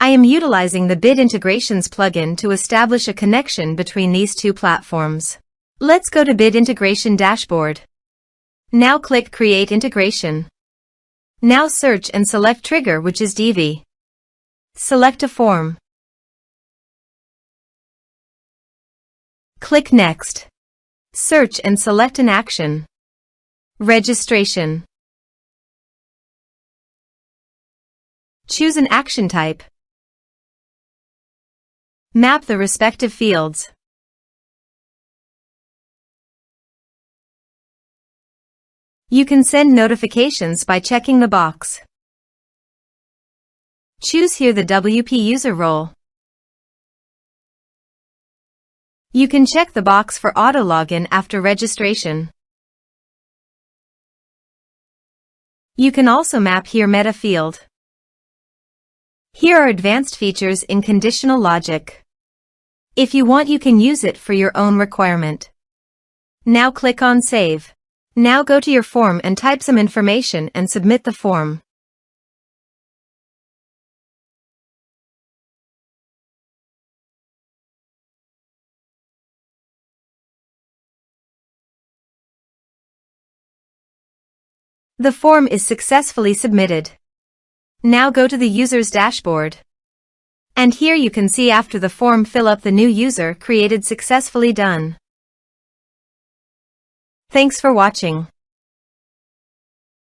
I am utilizing the Bit Integrations plugin to establish a connection between these two platforms. Let's go to Bit Integration Dashboard. Now click Create Integration. Now search and select Trigger, which is Divi. Select a form. Click Next. Search and select an action. Registration. Choose an action type. Map the respective fields. You can send notifications by checking the box. Choose here the WP user role. You can check the box for auto login after registration. You can also map here meta field. Here are advanced features in conditional logic. If you want, you can use it for your own requirement. Now click on Save. Now go to your form and type some information and submit the form. The form is successfully submitted. Now go to the user's dashboard. And here you can see after the form fill up the new user created successfully done. Thanks for watching.